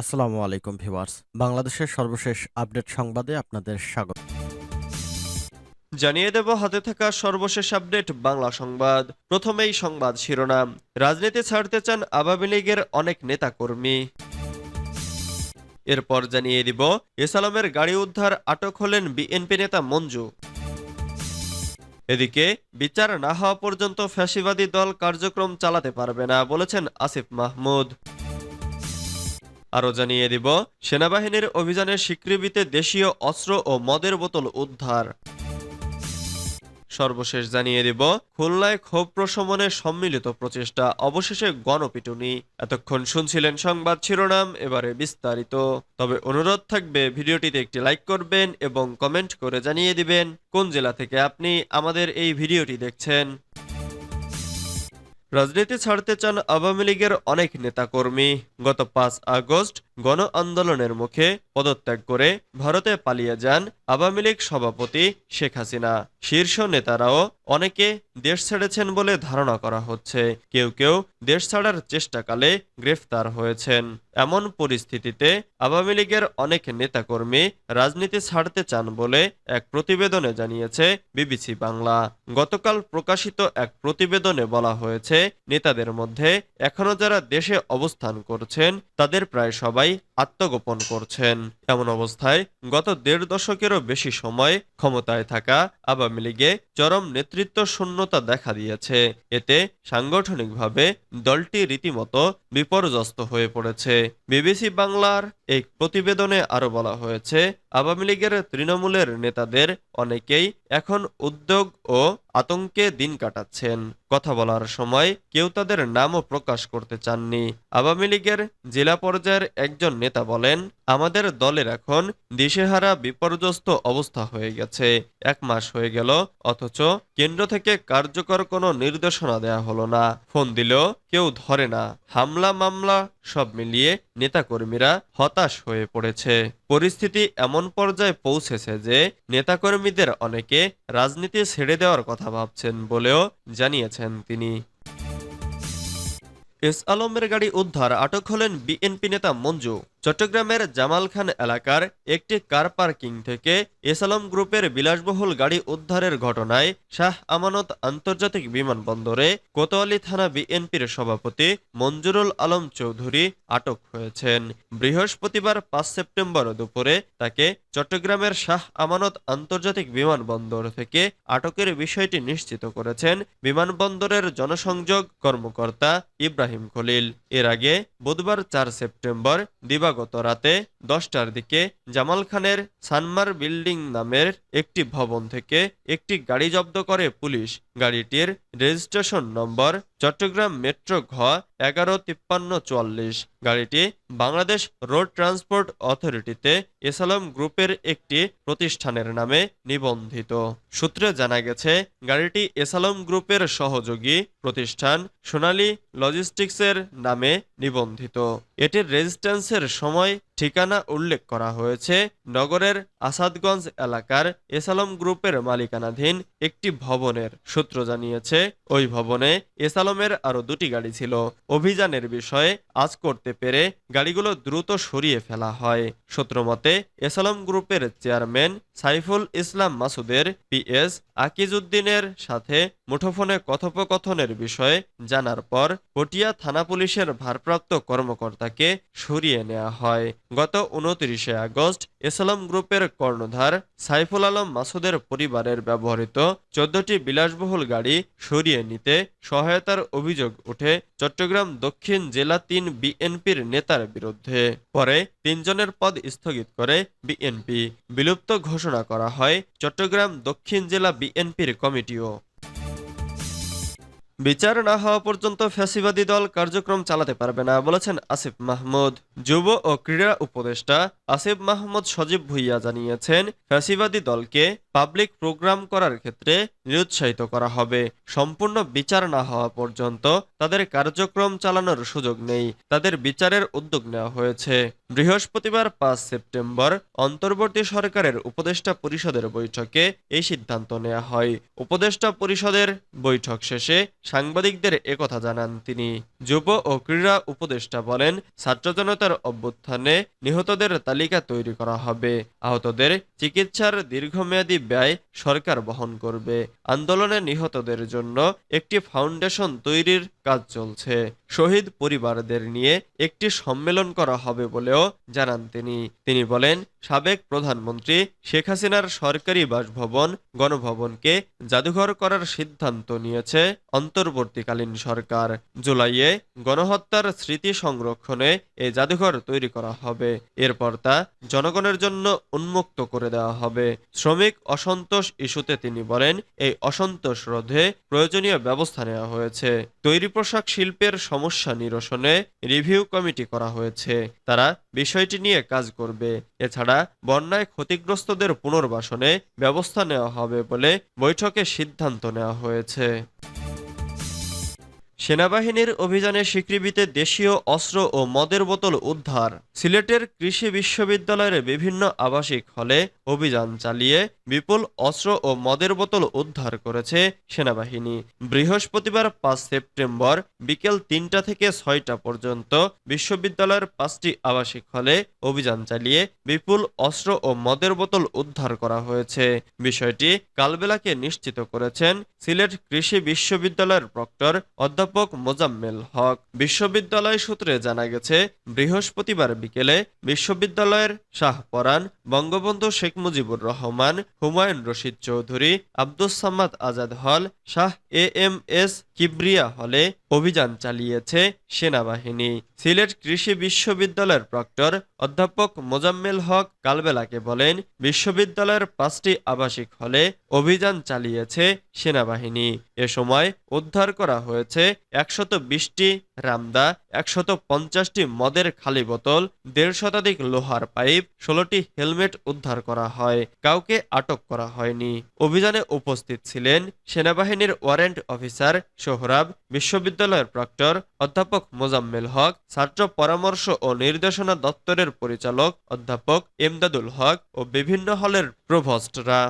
আসসালামু আলাইকুম ভিউয়ার্স। বাংলাদেশের সর্বশেষ আপডেট সংবাদে আপনাদের স্বাগত। জানিয়ে দেব হাতে থাকা সর্বশেষ আপডেট বাংলা সংবাদ। প্রথমেই সংবাদ শিরোনাম। রাজনীতি ছাড়তে চান আওয়ামী লীগের অনেক নেতাকর্মী। এরপর জানিয়ে দিব এসালামের গাড়ি উদ্ধার, আটক হলেন বিএনপি নেতা মঞ্জু। এদিকে বিচার না হওয়া পর্যন্ত ফ্যাসিবাদী দল কার্যক্রম চালাতে পারবে না বলেছেন আসিফ মাহমুদ। আরও জানিয়ে দিব সেনাবাহিনীর অভিযানের স্বীকৃতিতে দেশীয় অস্ত্র ও মদের বোতল উদ্ধার। সর্বশেষ জানিয়ে দিব খুলনায় ক্ষোভ প্রশমনে সম্মিলিত প্রচেষ্টা, অবশেষে গণপিটুনি। এতক্ষণ শুনছিলেন সংবাদ শিরোনাম, এবারে বিস্তারিত। তবে অনুরোধ থাকবে ভিডিওটিতে একটি লাইক করবেন এবং কমেন্ট করে জানিয়ে দিবেন কোন জেলা থেকে আপনি আমাদের এই ভিডিওটি দেখছেন। রাজনীতি ছাড়তে চান আওয়ামী লীগের অনেক নেতাকর্মী। গত ৫ আগস্ট গণ আন্দোলনের মুখে পদত্যাগ করে ভারতে পালিয়ে যান আওয়ামী লীগ সভাপতি শেখ হাসিনা। শীর্ষ নেতারাও অনেকে দেশ ছেড়েছেন বলে ধারণা করা হচ্ছে। কেউ কেউ দেশ ছাড়ার চেষ্টাকালে গ্রেফতার হয়েছেন। এমন পরিস্থিতিতে আওয়ামী লীগের অনেক নেতাকর্মী রাজনীতি ছাড়তে চান বলে এক প্রতিবেদনে জানিয়েছে বিবিসি বাংলা। গতকাল প্রকাশিত এক প্রতিবেদনে বলা হয়েছে, নেতাদের মধ্যে এখনো যারা দেশে অবস্থান করছেন তাদের প্রায় সবাই আত্মগোপন করছেন। এমন অবস্থায় গত ১.৫ দশকেরও বেশি সময় ক্ষমতায় থাকা আওয়ামী লীগে চরম নেতৃত্ব শূন্যতা দেখা দিয়েছে। এতে সাংগঠনিকভাবে দলটি রীতিমতো বিপর্যস্ত হয়ে পড়েছে। বিবিসি বাংলার এই প্রতিবেদনে আরো বলা হয়েছে, আওয়ামী লীগের তৃণমূলের নেতাদের অনেকেই এখন উদ্যোগ ও আতঙ্কে দিন কাটাচ্ছেন। কথা বলার সময় কেউ তাদের নামও প্রকাশ করতে চাননি। আওয়ামী লীগের জেলা পর্যায়ের একজন নেতা বলেন, আমাদের দলের এখন দিশেহারা বিপর্যস্ত অবস্থা হয়ে গেছে। ১ মাস হয়ে গেল, অথচ কেন্দ্র থেকে কার্যকর কোনো নির্দেশনা দেয়া হলো না। ফোন দিলেও কেউ ধরে না। হামলা মামলা সব মিলিয়ে নেতাকর্মীরা হতাশ হয়ে পড়েছে। পরিস্থিতি এমন পর্যায়ে পৌঁছেছে যে নেতাকর্মীদের অনেকে রাজনীতি ছেড়ে দেওয়ার কথা ভাবছেন বলেও জানিয়েছেন তিনি। এস আলমের গাড়ি উদ্ধার, আটক হলেন বিএনপি নেতা মঞ্জু। চট্টগ্রামের জামাল খান এলাকার একটি কার পার্কিং থেকে এস আলম গ্রুপের বিলাসবহুল গাড়ি উদ্ধারের ঘটনায় শাহ আমানত আন্তর্জাতিক বিমানবন্দরে কোতোয়ালি থানা বিএনপির সভাপতি মঞ্জুরুল আলম চৌধুরী আটক হয়েছেন। বৃহস্পতিবার ৫ সেপ্টেম্বর দুপুরে তাকে চট্টগ্রামের শাহ আমানত আন্তর্জাতিক বিমানবন্দর থেকে আটকের বিষয়টি নিশ্চিত করেছেন বিমানবন্দরের জনসংযোগ কর্মকর্তা ইব্রাহিম খলিল। এর আগে বুধবার ৪ সেপ্টেম্বর দিবাগত রাতে ১০টার দিকে জামাল খানের সানমার বিল্ডিং নামের একটি ভবন থেকে একটি গাড়ি জব্দ করে পুলিশ। গাড়িটির রেজিস্ট্রেশন নম্বর চট্টগ্রাম মেট্রো ঘ ১১৫৩৪। গাড়িটি বাংলাদেশ রোড ট্রান্সপোর্ট অথরিটিতে এস আলম গ্রুপের একটি প্রতিষ্ঠানের নামে নিবন্ধিত। সূত্রে জানা গেছে, গাড়িটি এস আলম গ্রুপের সহযোগী প্রতিষ্ঠান সোনালী লজিস্টিক্সের নামে নিবন্ধিত। এটির রেজিস্ট্যান্সের সময় ঠিকানা উল্লেখ করা হয়েছে নগরের আসাদগঞ্জ এলাকার এস আলম গ্রুপের মালিকানাধীন একটি ভবনের। সূত্র জানিয়েছে, ওই ভবনে এস আলমের আরো ২টি গাড়ি ছিল। অভিযানের বিষয়ে আজ করতে পেরে গাড়িগুলো দ্রুত সরিয়ে ফেলা হয়। সূত্রমতে এস আলম গ্রুপের চেয়ারম্যান সাইফুল ইসলাম মাসুদের পিএস আকিজউদ্দিনের সাথে মুঠোফোনে কথোপকথনের বিষয়ে জানার পর পটিয়া থানা পুলিশের ভারপ্রাপ্ত কর্মকর্তাকে সরিয়ে নেওয়া হয়। গত ২৯ আগস্ট এস আলম গ্রুপের কর্ণধার সাইফুল আলম মাসুদের পরিবারের ব্যবহৃত ১৪টি বিলাসবহুল গাড়ি সরিয়ে নিতে সহায়তার অভিযোগ ওঠে চট্টগ্রাম দক্ষিণ জেলা ৩ বিএনপির নেতার বিরুদ্ধে। পরে ৩ জনের পদ স্থগিত করে বিএনপি। বিলুপ্ত ঘোষণা করা হয় চট্টগ্রাম দক্ষিণ জেলা বিএনপির কমিটিও। বিচার না হওয়া পর্যন্ত ফ্যাসিবাদী দল কার্যক্রম চালাতে পারবে না বলেছেন আসিফ মাহমুদ। যুব ও ক্রীড়া উপদেষ্টা আসিফ মাহমুদ সজীব ভুইয়া জানিয়েছেন, ফ্যাসিবাদী দলকে পাবলিক প্রোগ্রাম করার ক্ষেত্রে নিরুৎসাহিত করা হবে। সম্পূর্ণ বিচার না হওয়া পর্যন্ত তাদের কার্যক্রম চালানোর সুযোগ নেই। তাদের বিচারের উদ্যোগ নেওয়া হয়েছে। বৃহস্পতিবার ৫ সেপ্টেম্বর অন্তর্বর্তী সরকারের উপদেষ্টা পরিষদের বৈঠকে এই সিদ্ধান্ত নেওয়া হয়। উপদেষ্টা পরিষদের বৈঠক শেষে সাংবাদিকদের একথা জানান তিনি। যুব ও ক্রীড়া উপদেষ্টা বলেন, ছাত্র জনতার অভ্যুত্থানে নিহতদের তালিকা তৈরি করা হবে। আহতদের চিকিৎসার দীর্ঘমেয়াদী ব্যয় সরকার বহন করবে। আন্দোলনে নিহতদের জন্য একটি ফাউন্ডেশন তৈরির কাজ চলছে। শহীদ পরিবারদের নিয়ে একটি সম্মেলন করা হবে বলেও জানান তিনি বলেন, সাবেক প্রধানমন্ত্রী শেখ হাসিনার সরকারি বাসভবন গণভবনকে জাদুঘর করার সিদ্ধান্ত নিয়েছে অন্তর্বর্তীকালীন সরকার। জুলাইয়ে গণহত্যার স্মৃতি সংরক্ষণে এই জাদুঘর তৈরি করা হবে। এরপর তা জনগণের জন্য উন্মুক্ত করে দেওয়া হবে। শ্রমিক অসন্তোষ ইস্যুতে তিনি বলেন, এই অসন্তোষ রোধে প্রয়োজনীয় ব্যবস্থা নেওয়া হয়েছে। তৈরি পোশাক শিল্পের সমস্যা নিরসনে রিভিউ কমিটি করা হয়েছে। তারা বিষয়টি নিয়ে কাজ করবে। এছাড়া বন্যায় ক্ষতিগ্রস্তদের পুনর্বাসনে ব্যবস্থা নেওয়া হবে বলে বৈঠকে সিদ্ধান্ত নেওয়া হয়েছে। সেনাবাহিনীর অভিযানে সিকৃবিতে দেশীয় অস্ত্র ও মদের বোতল উদ্ধার। সিলেটের কৃষি বিশ্ববিদ্যালয়ের বিভিন্ন আবাসিক হলে অভিযান চালিয়ে বিপুল অস্ত্র ও মদের বোতল উদ্ধার করেছে সেনাবাহিনী। বৃহস্পতিবার ৫ সেপ্টেম্বর বিকেল ৩টা থেকে ৬টা পর্যন্ত বিশ্ববিদ্যালয়ের ৫টি আবাসিক হলে অভিযান চালিয়ে বিপুল অস্ত্র ও মদের বোতল উদ্ধার করা হয়েছে। বিষয়টি কালবেলাকে নিশ্চিত করেছেন সিলেট কৃষি বিশ্ববিদ্যালয়ের প্রক্টর অধ্যাপক মোজাম্মেল হক। বিশ্ববিদ্যালয় সূত্রে জানা গেছে, বৃহস্পতিবার বিকেলে বিশ্ববিদ্যালয়ের শাহপরান, বঙ্গবন্ধু শেখ মুজিবুর রহমান, হুমায়ুন রশিদ চৌধুরী, আব্দুস সামাদ আজাদ হল, শাহ এএমএস কিবরিয়া হলে অভিযান চালিয়েছে সেনাবাহিনী। সিলেট কৃষি বিশ্ববিদ্যালয়ের প্রক্টর অধ্যাপক মোজাম্মেল হক কালবেলাকে বলেন, বিশ্ববিদ্যালয়ের ৫টি আবাসিক হলে অভিযান চালিয়েছে সেনাবাহিনী। এ সময় উদ্ধার করা হয়েছে ১২০টি রামদা, ১৫০টি মদের খালি বোতল, ১.৫ শতাধিক লোহার পাইপ, ১৬টি হেলমেট উদ্ধার করা হয়। কাউকে আটক করা হয়নি। অভিযানে উপস্থিত ছিলেন সেনাবাহিনীর ওয়ারেন্ট অফিসার সোহরাব, বিশ্ববিদ্যালয়ের প্রক্টর অধ্যাপক মোজাম্মেল হক, ছাত্র পরামর্শ ও নির্দেশনা দপ্তরের পরিচালক অধ্যাপক এমদাদুল হক ও বিভিন্ন হলের প্রভোস্টরা।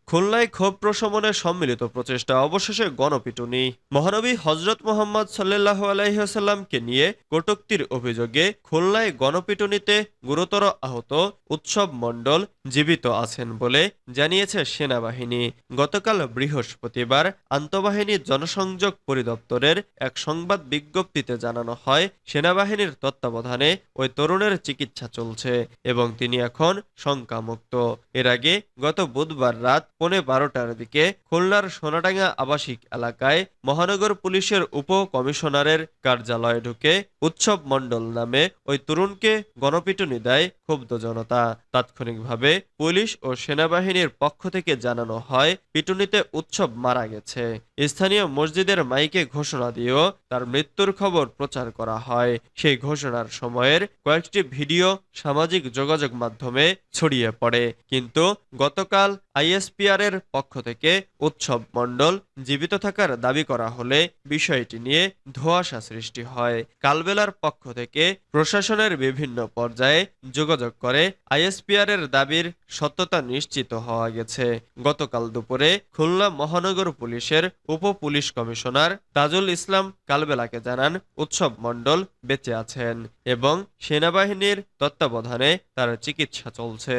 খুলনায় ক্ষোভ প্রশমনে সম্মিলিত প্রচেষ্টা, অবশেষে গণপিটুনি। মহানবী হযরত মুহাম্মদ সাল্লাল্লাহু আলাইহি ওয়াসাল্লামকে নিয়ে কটূক্তির অভিযোগে খুলনায় গণপিটুনিতে গুরুতর আহত উৎসব মণ্ডল জীবিত আছেন বলে জানিয়েছে সেনাবাহিনী। গতকাল বৃহস্পতিবার আন্তঃবাহিনী জনসংযোগ পরিদপ্তরের এক সংবাদ বিজ্ঞপ্তিতে জানানো হয়, সেনাবাহিনীর তত্ত্বাবধানে ওই তরুণের চিকিৎসা চলছে এবং তিনি এখন শঙ্কামুক্ত। এর আগে গত বুধবার রাত ১:১২টার দিকে খুলনার সোনাডাঙ্গা আবাসিক এলাকায় মহানগর পুলিশের উপ কমিশনারের কার্যালয়ে ঢুকে উৎসব মণ্ডল নামে ওই তরুণকে গণপিটুনি দেয় ক্ষুব্ধ জনতা। তাৎক্ষণিকভাবে পুলিশ ও সেনাবাহিনীর পক্ষ থেকে জানানো হয়, পিটুনিতে উৎসব মারা গেছে। স্থানীয় মসজিদের মাইকে ঘোষণা দিয়েও তার মৃত্যুর খবর প্রচার করা হয়। সেই ঘোষণার সময়ের কয়েকটি ভিডিও সামাজিক যোগাযোগ মাধ্যমে ছড়িয়ে পড়ে, কিন্তু গতকাল আইএসপিআর এর পক্ষ থেকে উৎসব মণ্ডল জীবিত থাকার দাবি করা হলে বিষয়টি নিয়ে ধোঁয়াশা সৃষ্টি হয়। কালবেলার পক্ষ থেকে প্রশাসনের বিভিন্ন পর্যায়ে যোগাযোগ করে আইএসপিআর এর দাবির সত্যতা নিশ্চিত হওয়া গেছে। গতকাল দুপুরে খুলনা মহানগর পুলিশের উপ পুলিশ কমিশনার তাজুল ইসলাম কালবেলাকে জানান, উৎসব মণ্ডল বেঁচে আছেন এবং সেনাবাহিনীর তত্ত্বাবধানে তার চিকিৎসা চলছে।